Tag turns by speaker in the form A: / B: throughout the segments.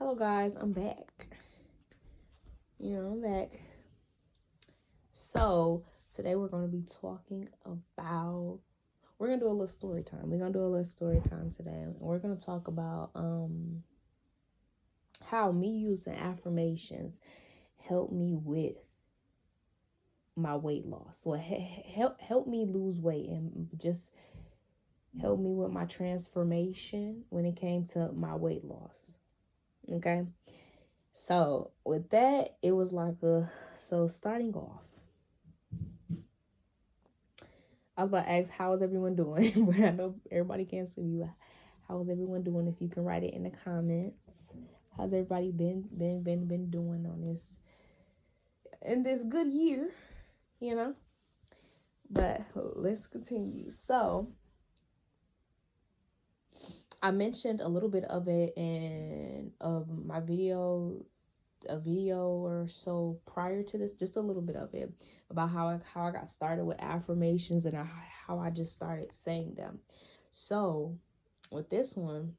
A: Hello guys, I'm back. I'm back. So today we're going to be talking about, we're going to do a little story time. We're going to do a little story time today. And we're going to talk about how me using affirmations helped me with my weight loss. So help me lose weight and just help me with my transformation when it came to my weight loss. Okay. So with that, it was like starting off, I was about to ask, how is everyone doing? But I know everybody can't see you. How is everyone doing? If you can write it in the comments. How's everybody been doing on this in this good year, But let's continue. So I mentioned a little bit of it in my video, a video or so prior to this, just a little bit of it about how I got started with affirmations and how I just started saying them. So with this one,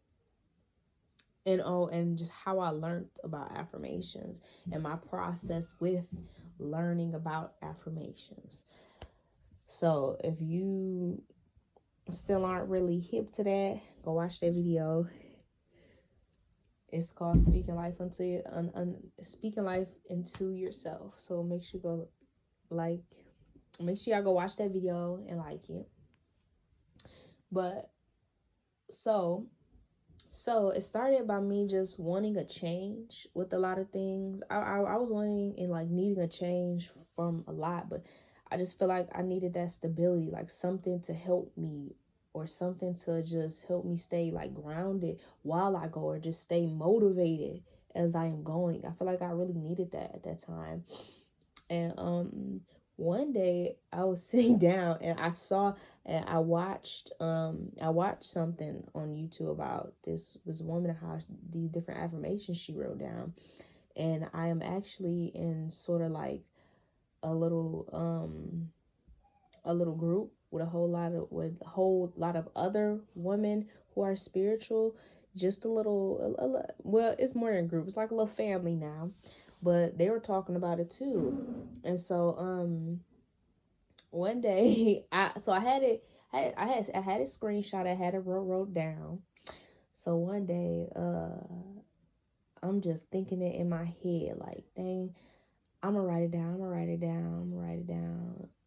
A: and just how I learned about affirmations and my process with learning about affirmations. So if you still aren't really hip to that, go watch that video. It's called Speaking Life Speaking Life into Yourself. So make sure y'all go watch that video and like it. But so it started by me just wanting a change with a lot of things. I was wanting and like needing a change from a lot, but I just feel like I needed that stability, like something to help me or something to just help me stay like grounded while I go, or just stay motivated as I am going. I feel like I really needed that at that time. And one day I was sitting down and I watched something on YouTube about this woman and how these different affirmations she wrote down. And I am actually in sort of like a little group with a whole lot of other women who are spiritual. Just well, it's more than a group, it's like a little family now, but they were talking about it too. And so one day I had it screenshot, I had it wrote down. So one day I'm just thinking it in my head, like, dang, I'm gonna write it down,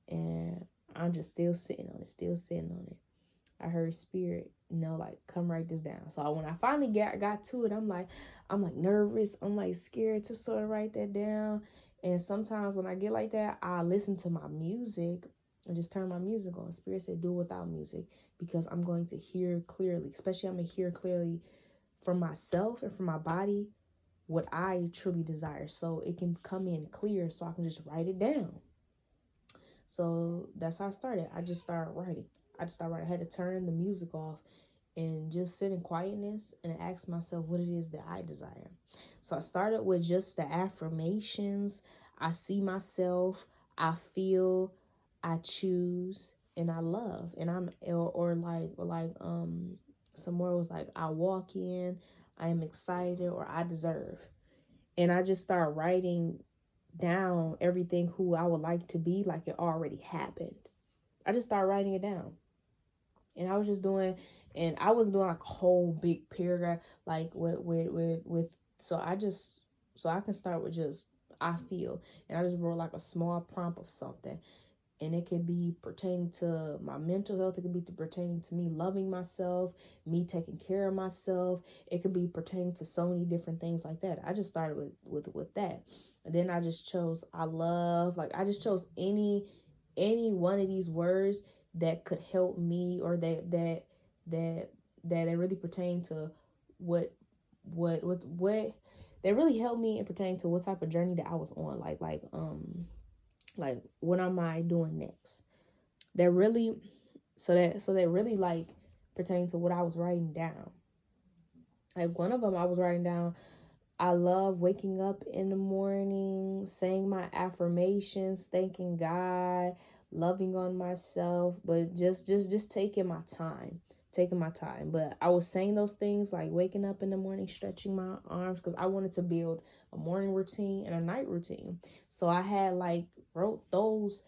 A: and I'm just still sitting on it. I heard spirit, like, come write this down. So when I finally got to it, I'm like nervous. I'm like scared to sort of write that down. And sometimes when I get like that, I listen to my music and just turn my music on. Spirit said, do it without music, because I'm going to hear clearly. Especially, I'm going to hear clearly from myself and from my body what I truly desire, so it can come in clear, so I can just write it down. So that's how I started. I just started writing. I had to turn the music off and just sit in quietness and ask myself what it is that I desire. So I started with just the affirmations. I see myself, I feel, I choose, and I love. And I'm some more was like, I walk in, I am excited, or I deserve. And I just start writing down everything who I would like to be, like it already happened. I just started writing it down. And I was just doing, and I was doing like a whole big paragraph, like with so I can start with just I feel, and I just wrote like a small prompt of something. And it could be pertaining to my mental health. It could be pertaining to me loving myself, me taking care of myself. It could be pertaining to so many different things like that. I just started with that. And then I just chose I love. Like, I just chose any one of these words that could help me, or that they really pertain to what they really helped me and pertain to what type of journey that I was on. Like, what am I doing next? That really like pertain to what I was writing down. Like, one of them I was writing down, I love waking up in the morning, saying my affirmations, thanking God, loving on myself, but just taking my time. taking my time. But I was saying those things like waking up in the morning, stretching my arms, because I wanted to build a morning routine and a night routine. So I had like wrote those,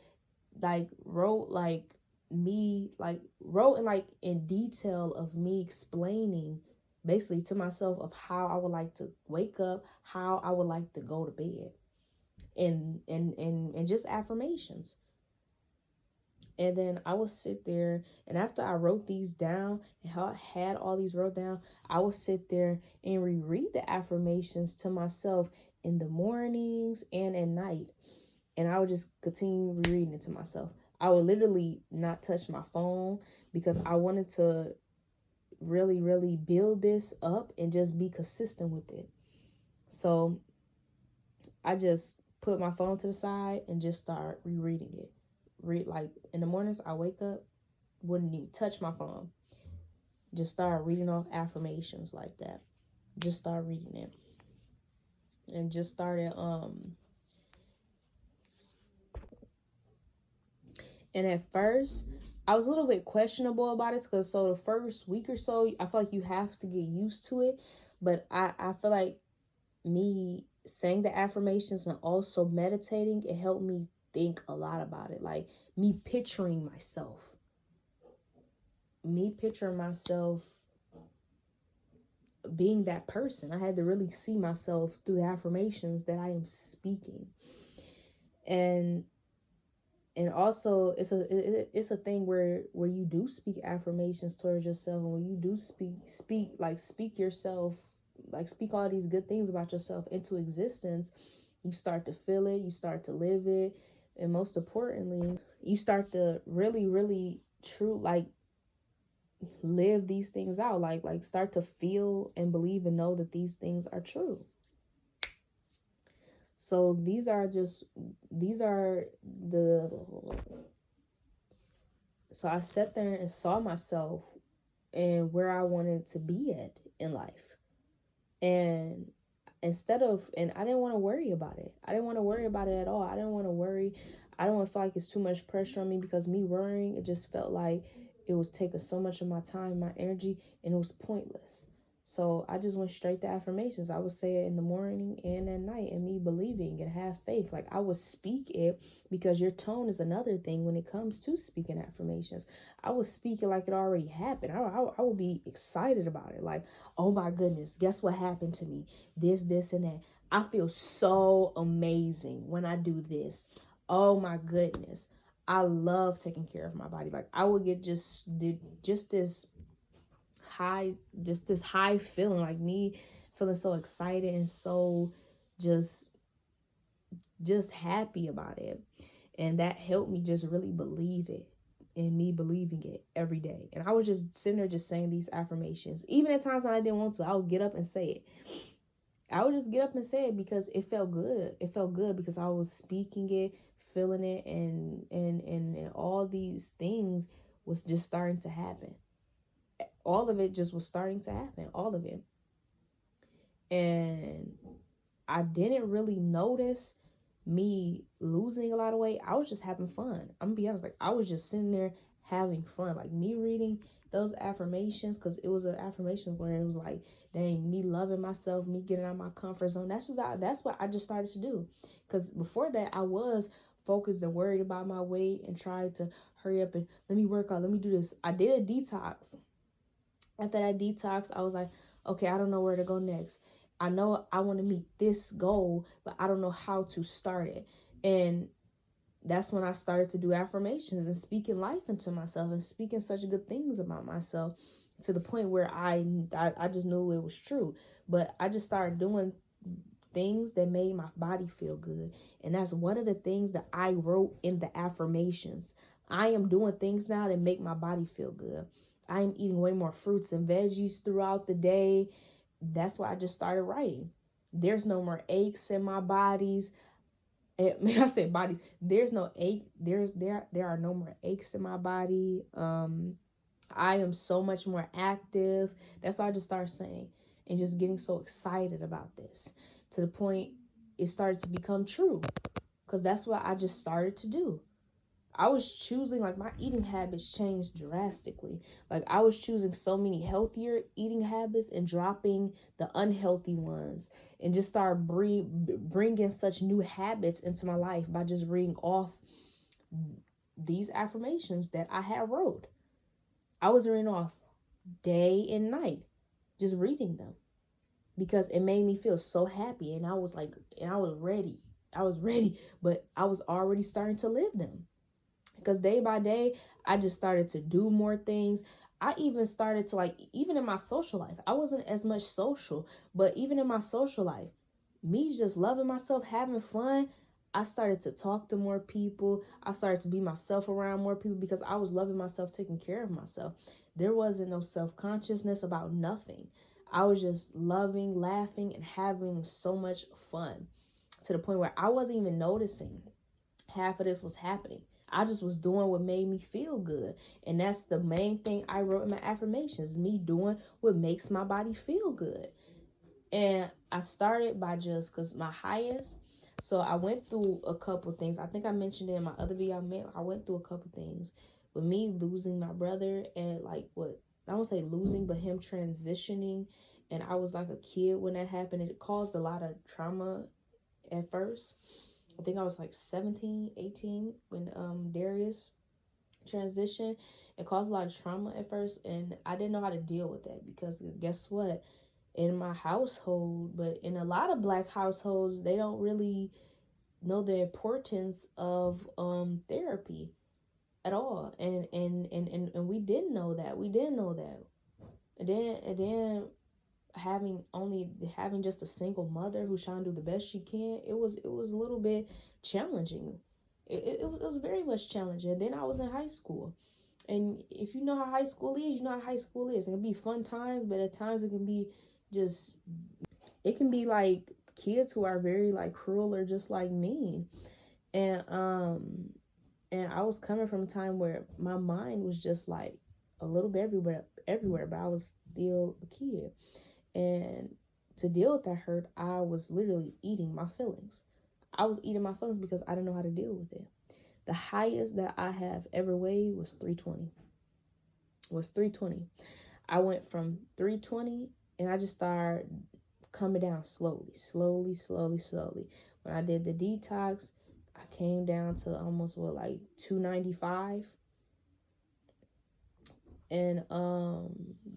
A: like wrote like me, like wrote in like in detail of me explaining basically to myself of how I would like to wake up, how I would like to go to bed, and just affirmations. And then I would sit there, and after I wrote these down and had all these wrote down, I would sit there and reread the affirmations to myself in the mornings and at night. And I would just continue rereading it to myself. I would literally not touch my phone because I wanted to really, really build this up and just be consistent with it. So I just put my phone to the side and just start rereading it. Read like in the mornings, I wake up, wouldn't even touch my phone. Just start reading off affirmations like that. Just start reading it. And just started and at first I was a little bit questionable about it because so the first week or so I feel like you have to get used to it. But I feel like me saying the affirmations and also meditating, it helped me think a lot about it. Like me picturing myself. Me picturing myself being that person. I had to really see myself through the affirmations that I am speaking. And also it's a thing where you do speak affirmations towards yourself, and when you do speak yourself, like speak all these good things about yourself into existence, you start to feel it, you start to live it, and most importantly, you start to really, really true like live these things out, like start to feel and believe and know that these things are true. So these are the so I sat there and saw myself and where I wanted to be at in life. And and I didn't want to worry about it. I didn't want to worry about it at all. I didn't want to worry. I don't want to feel like it's too much pressure on me, because me worrying, it just felt like it was taking so much of my time, my energy, and it was pointless. So I just went straight to affirmations. I would say it in the morning and at night, and me believing and have faith. Like I would speak it, because your tone is another thing when it comes to speaking affirmations. I would speak it like it already happened. I would be excited about it. Like, oh my goodness, guess what happened to me? This, and that. I feel so amazing when I do this. Oh my goodness. I love taking care of my body. Like I would get just this high, just this high feeling, like me feeling so excited and so just happy about it. And that helped me just really believe it, and me believing it every day. And I was just sitting there just saying these affirmations. Even at times when I didn't want to, I would get up and say it. I would just get up and say it because it felt good. It felt good because I was speaking it, feeling it, and all these things was just starting to happen. All of it just was starting to happen. All of it. And I didn't really notice me losing a lot of weight. I was just having fun. I'm gonna be honest. Like I was just sitting there having fun. Like me reading those affirmations, because it was an affirmation where it was like, dang, me loving myself, me getting out of my comfort zone. That's what I just started to do. Because before that, I was focused and worried about my weight and tried to hurry up and let me work out, let me do this. I did a detox. After that detox, I was like, okay, I don't know where to go next. I know I want to meet this goal, but I don't know how to start it. And that's when I started to do affirmations and speaking life into myself and speaking such good things about myself, to the point where I just knew it was true. But I just started doing things that made my body feel good. And that's one of the things that I wrote in the affirmations. I am doing things now that make my body feel good. I am eating way more fruits and veggies throughout the day. That's why I just started writing. There's no more aches in my bodies. I said body. There's no ache. There are no more aches in my body. I am so much more active. That's why I just started saying and just getting so excited about this, to the point it started to become true, because that's what I just started to do. I was choosing, like, my eating habits changed drastically. Like, I was choosing so many healthier eating habits and dropping the unhealthy ones, and just start bringing such new habits into my life by just reading off these affirmations that I had wrote. I was reading off day and night, just reading them, because it made me feel so happy, and I was like, and I was ready. I was ready, but I was already starting to live them. Because day by day, I just started to do more things. I even started to, like, even in my social life, I wasn't as much social, but even in my social life, me just loving myself, having fun, I started to talk to more people. I started to be myself around more people because I was loving myself, taking care of myself. There wasn't no self-consciousness about nothing. I was just loving, laughing, and having so much fun, to the point where I wasn't even noticing half of this was happening. I just was doing what made me feel good. And that's the main thing I wrote in my affirmations, me doing what makes my body feel good. And I started by just, because my highest, so I went through a couple things. I think I mentioned it in my other video. I went through a couple things with me losing my brother, and like, what, I won't say losing, but him transitioning. And I was like a kid when that happened. It caused a lot of trauma at first. I think I was like 17, 18 when Darius transitioned. It caused a lot of trauma at first, and I didn't know how to deal with that, because guess what? In my household, but in a lot of Black households, they don't really know the importance of therapy at all. And we didn't know that. We didn't know that. And then having just a single mother who's trying to do the best she can, it was a little bit challenging. It was very much challenging. And then I was in high school, and if you know how high school is, you know how high school is. It can be fun times, but at times it can be just, it can be like kids who are very like cruel or just like mean. And I was coming from a time where my mind was just like a little bit everywhere, but I was still a kid. And to deal with that hurt, I was literally eating my feelings. I was eating my feelings because I didn't know how to deal with it. The highest that I have ever weighed was 320. Was 320. I went from 320, and I just started coming down slowly. When I did the detox, I came down to almost, what, like 295. And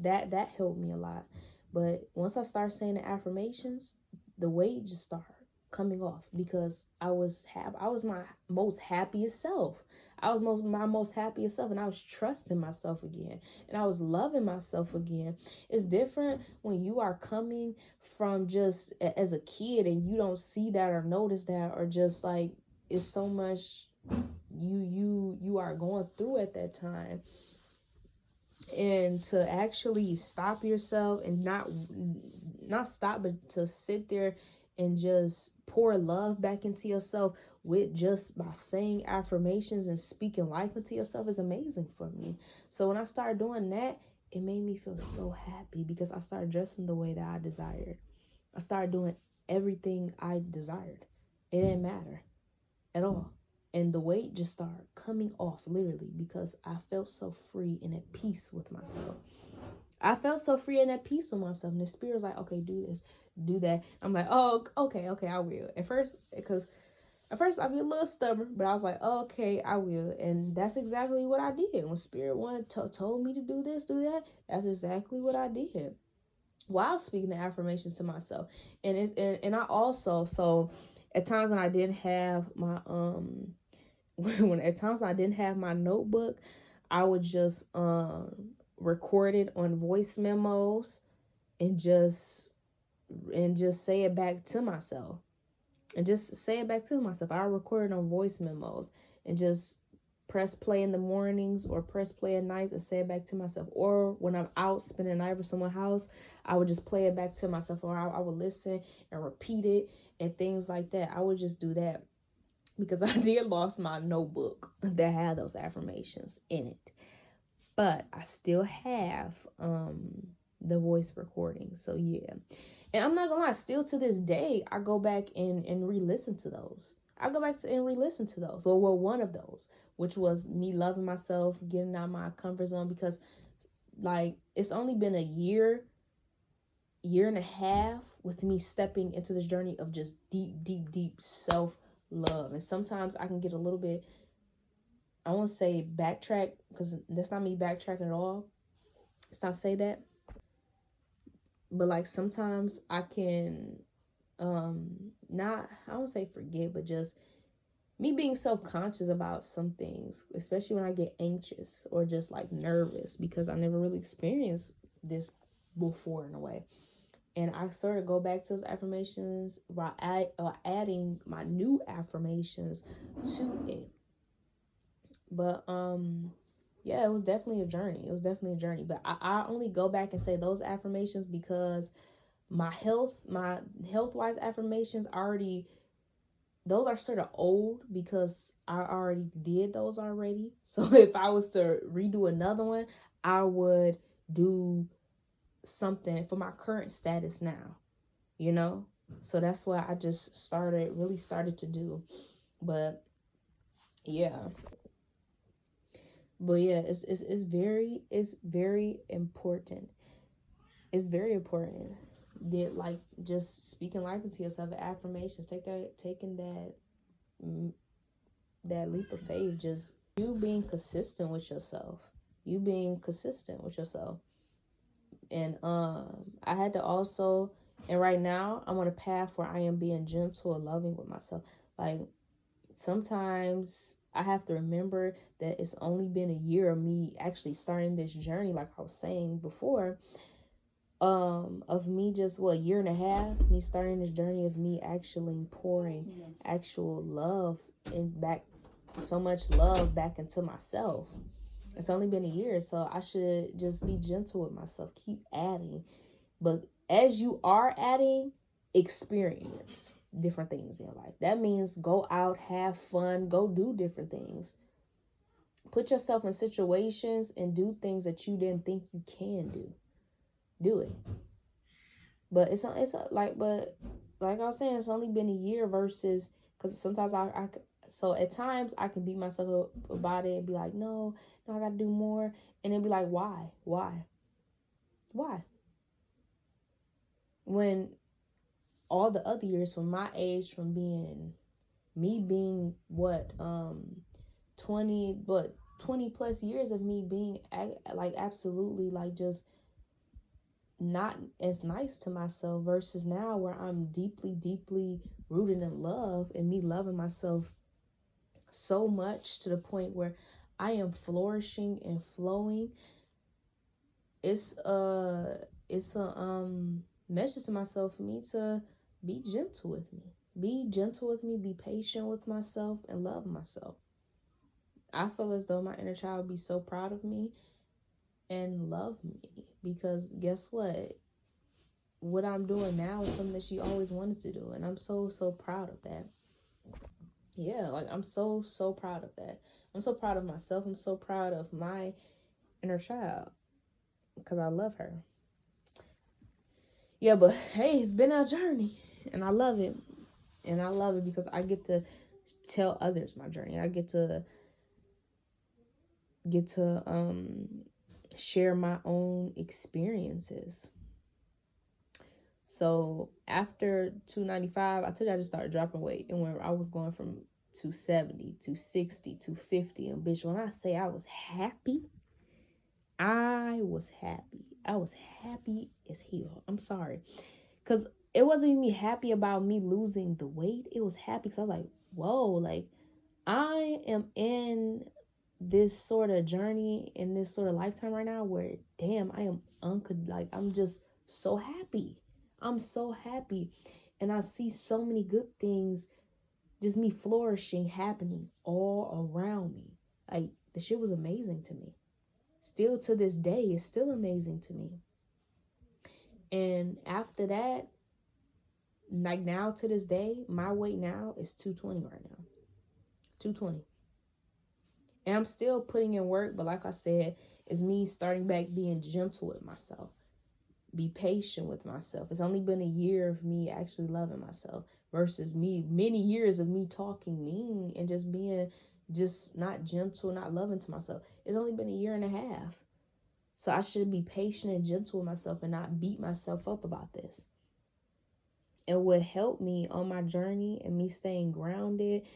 A: that helped me a lot. But once I started saying the affirmations, the weight just started coming off, because I was my most happiest self. I was my most happiest self, and I was trusting myself again, and I was loving myself again. It's different when you are coming from just as a kid, and you don't see that or notice that, or just like, it's so much you are going through at that time. And to actually stop yourself, and not stop, but to sit there and just pour love back into yourself, with just by saying affirmations and speaking life into yourself, is amazing for me. So when I started doing that, it made me feel so happy, because I started dressing the way that I desired. I started doing everything I desired. It didn't matter at all. And the weight just started coming off, literally, because I felt so free and at peace with myself. I felt so free and at peace with myself. And the spirit was like, okay, do this, do that. I'm like, oh, okay, I will. At first I'd be a little stubborn, but I was like, okay, I will. And that's exactly what I did. When spirit told me to do this, do that, that's exactly what I did, while speaking the affirmations to myself. And I also, so at times when I didn't have my when at times I didn't have my notebook, I would just record it on voice memos, and just say it back to myself. I record it on voice memos, and just press play in the mornings or press play at nights and say it back to myself. Or when I'm out spending the night over someone's house, I would just play it back to myself, or I would listen and repeat it and things like that. I would just do that, because I did lost my notebook that had those affirmations in it. But I still have the voice recording. So yeah. And I'm not gonna lie, still to this day, I go back and re-listen to those. I go back to and re-listen to those. Well, one of those, which was me loving myself, getting out of my comfort zone, because like it's only been a year and a half with me stepping into this journey of just deep self love. And sometimes I can get a little bit, I won't say backtrack, because that's not me backtracking at all. It's not say that. But like sometimes I can not, I don't say forget, but just me being self-conscious about some things, especially when I get anxious or just like nervous, because I never really experienced this before in a way. And I sort of go back to those affirmations while adding my new affirmations to it. But yeah, it was definitely a journey. It was definitely a journey. But I only go back and say those affirmations because my health wise affirmations already, those are sort of old because I already did those already. So if I was to redo another one, I would do something for my current status now, you know? So that's what I just really started to do. But yeah. But yeah, it's very important. It's very important that like just speaking life into yourself, affirmations, taking that leap of faith, just you being consistent with yourself. You being consistent with yourself. And I had to also, and right now I'm on a path where I am being gentle and loving with myself. Like sometimes I have to remember that it's only been a year of me actually starting this journey, like I was saying before, of me just a year and a half, me starting this journey of me actually pouring actual love and back, so much love back into myself. It's only been a year, so I should just be gentle with myself, keep adding. But as you are adding, experience different things in your life. That means go out, have fun, go do different things. Put yourself in situations and do things that you didn't think you can do. Do it. But but like I was saying, it's only been a year versus, because sometimes so at times I can beat myself up about it and be like, no, I gotta do more. And then be like, why? When all the other years from my age, from being what 20 plus years of me being like absolutely like just not as nice to myself, versus now where I'm deeply rooted in love, and me loving myself so much to the point where I am flourishing and flowing. It's a message to myself for me to be gentle with me. Be patient with myself, and love myself. I feel as though my inner child would be so proud of me and love me, because guess what I'm doing now is something that she always wanted to do, and I'm so proud of that. Yeah, like I'm so proud of that. I'm so proud of myself. I'm so proud of my inner child because I love her. Yeah, but hey, it's been a journey, and I love it. And I love it because I get to tell others my journey. I get to share my own experiences. So after 295, I told you I just started dropping weight. And when I was going from 270, 260, 250, and bitch, when I say I was happy, I was happy. I was happy as hell. I'm sorry. Because it wasn't even me happy about me losing the weight. It was happy because I was like, whoa, like I am in this sort of journey, in this sort of lifetime right now where damn, I am like I'm just so happy. I'm so happy. And I see so many good things, just me flourishing happening all around me. Like the shit was amazing to me. Still to this day, it's still amazing to me. And after that, like now to this day, my weight now is 220 right now. 220. And I'm still putting in work, but like I said, it's me starting back being gentle with myself. be patient with myself. It's only been a year of me actually loving myself versus me many years of me talking mean and just being just not gentle, not loving to myself. It's only been a year and a half. So I should be patient and gentle with myself and not beat myself up about this. And what helped me on my journey and me staying grounded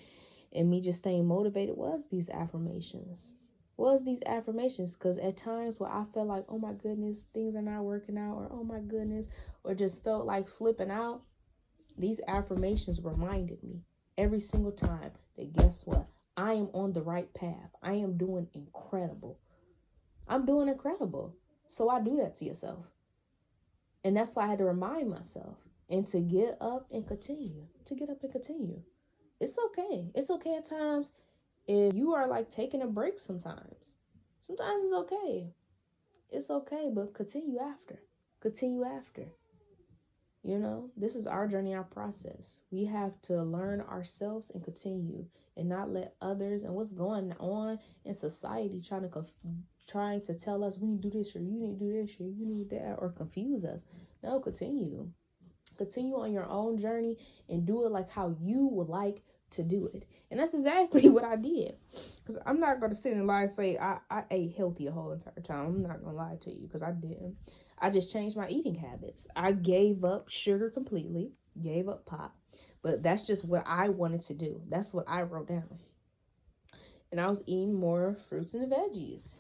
A: and me just staying motivated was these affirmations. Because at times where I felt like, oh my goodness, things are not working out, or oh my goodness, or just felt like flipping out, these affirmations reminded me every single time that guess what? I am on the right path. I am doing incredible. I'm doing incredible. So I do that to yourself. And that's why I had to remind myself and to get up and continue. It's okay. It's okay at times if you are like taking a break sometimes. Sometimes it's okay. It's okay, but continue after. Continue after. You know, this is our journey, our process. We have to learn ourselves and continue and not let others and what's going on in society trying to tell us we need to do this or you need to do this or you need that or confuse us. No, continue. Continue on your own journey and do it like how you would like to do it. And that's exactly what I did. Because I'm not going to sit and lie and say I ate healthy the whole entire time. I'm not going to lie to you because I didn't. I just changed my eating habits. I gave up sugar completely, gave up pop. But that's just what I wanted to do. That's what I wrote down. And I was eating more fruits and veggies.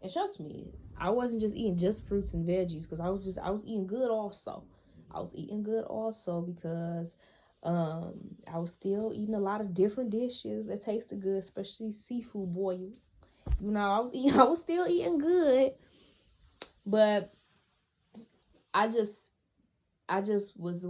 A: And trust me, I wasn't just eating just fruits and veggies because I was eating good also. I was eating good also because I was still eating a lot of different dishes that tasted good, especially seafood boils. You know, I was still eating good, but I just was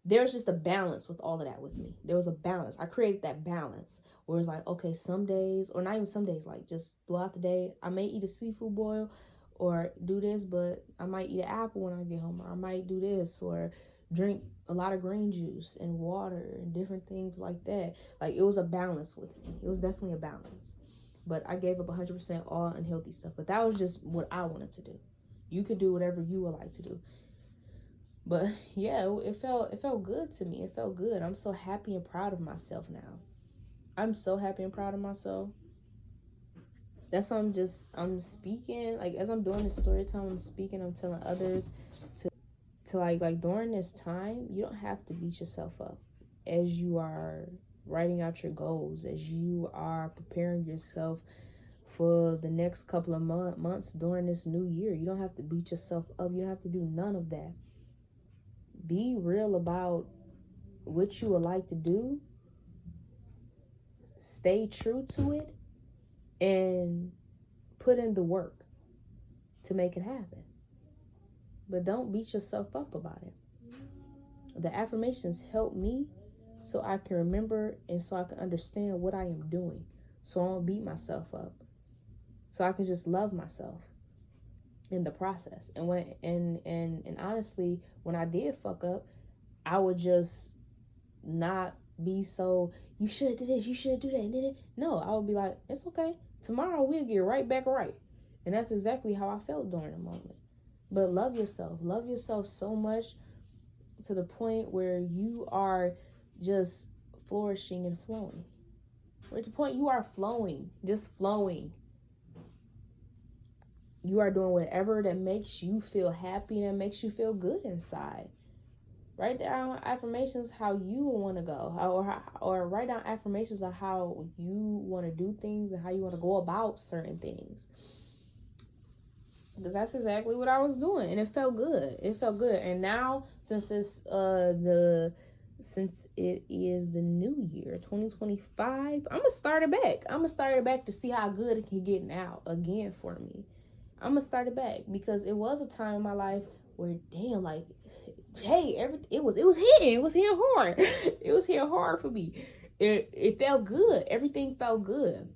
A: there's just a balance with all of that with me. There was a balance. I created that balance where it's like, okay, some days, or not even some days, like just throughout the day, I may eat a seafood boil or do this, but I might eat an apple when I get home, or I might do this, or drink a lot of green juice and water and different things like that. Like, it was a balance with me. It was definitely a balance. But I gave up 100% all unhealthy stuff. But that was just what I wanted to do. You could do whatever you would like to do. But yeah, it felt good to me. It felt good. I'm so happy and proud of myself now. I'm so happy and proud of myself. That's why I'm speaking, like as I'm doing this story time, I'm speaking, I'm telling others to like during this time, you don't have to beat yourself up as you are writing out your goals, as you are preparing yourself for the next couple of months during this new year. You don't have to beat yourself up. You don't have to do none of that. Be real about what you would like to do. Stay true to it and put in the work to make it happen. But don't beat yourself up about it. The affirmations help me so I can remember and so I can understand what I am doing. So I don't beat myself up. So I can just love myself in the process. And honestly, when I did fuck up, I would just not be so, you should do this, you should do that. No, I would be like, it's okay. Tomorrow we'll get right back right. And that's exactly how I felt during the moment. But love yourself. Love yourself so much to the point where you are just flourishing and flowing. Or to the point you are flowing, just flowing. You are doing whatever that makes you feel happy and that makes you feel good inside. Write down affirmations how you want to go, or write down affirmations of how you want to do things and how you want to go about certain things. Because that's exactly what I was doing, and it felt good. It felt good. And now, since it is the new year, 2025, I'm gonna start it back to see how good it can get now again for me. I'm gonna start it back because it was a time in my life where, damn, like, hey, it was hitting hard. It was hitting hard for me. It felt good. Everything felt good.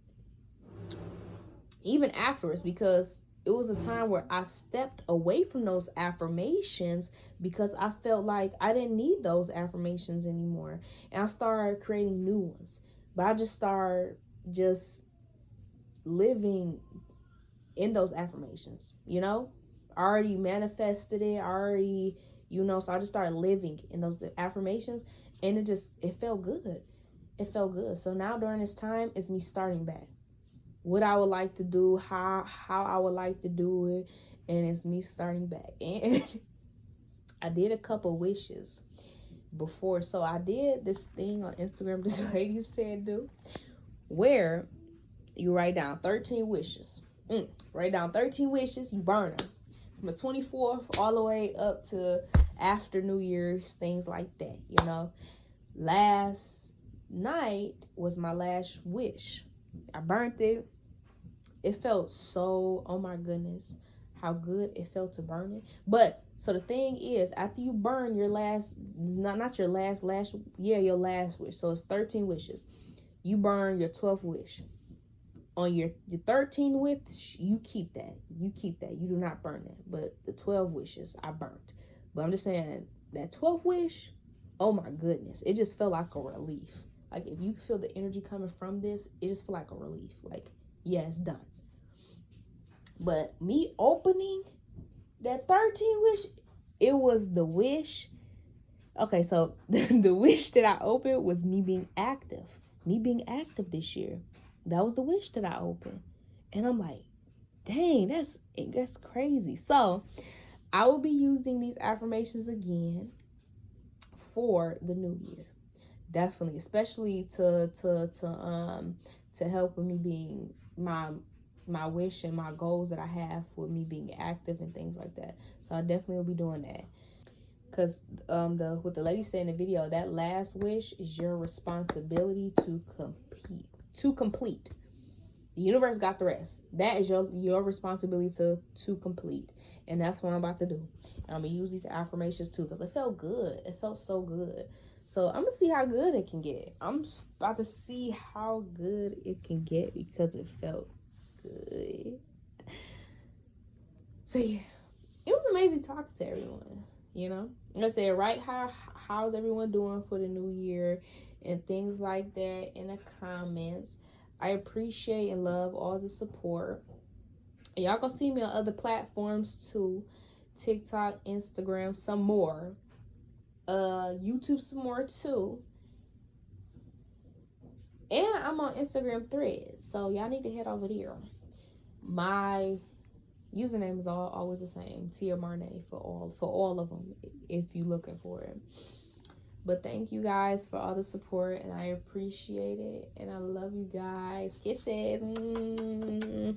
A: Even afterwards, because it was a time where I stepped away from those affirmations because I felt like I didn't need those affirmations anymore. And I started creating new ones. But I just started just living in those affirmations, you know? I already manifested it. I already, you know, so I just started living in those affirmations, and it felt good. It felt good. So now during this time, it's me starting back. What I would like to do, how I would like to do it, and it's me starting back. And I did a couple wishes before. So I did this thing on Instagram this lady said do, where you write down 13 wishes. Write down 13 wishes, you burn them. From the 24th all the way up to after New Year's, things like that, you know. Last night was my last wish. I burnt it. It felt so, oh my goodness, how good it felt to burn it. But so the thing is, after you burn your last, not your last your last wish. So it's 13 wishes. You burn your 12th wish. On your 13 wish, you keep that. You keep that. You do not burn that. But the 12 wishes, I burnt. But I'm just saying, that 12th wish, oh my goodness, it just felt like a relief. Like, if you feel the energy coming from this, it just felt like a relief. Like, yeah, it's done. But me opening that 13 wish, it was the wish. Okay, so the wish that I opened was me being active. Me being active this year. That was the wish that I opened. And I'm like, dang, that's crazy. So I will be using these affirmations again for the new year. Definitely, especially to help with me being my wish and my goals that I have with me being active and things like that. So I definitely will be doing that. Because what the lady said in the video, that last wish is your responsibility to complete. The universe got the rest. That is your responsibility to complete. And that's what I'm about to do. And I'm going to use these affirmations too, because it felt good. It felt so good. So I'm going to see how good it can get. I'm about to see how good it can get because it felt good. So yeah, it was amazing talking to everyone. You know, I said, right, how's everyone doing for the new year and things like that in the comments. I appreciate and love all the support. Y'all gonna see me on other platforms too. TikTok, Instagram, some more. YouTube some more too. And I'm on Instagram Threads. So y'all need to head over there. My username is always the same. Tia Marnay for all of them if you're looking for it. But thank you guys for all the support, and I appreciate it, and I love you guys. Kisses.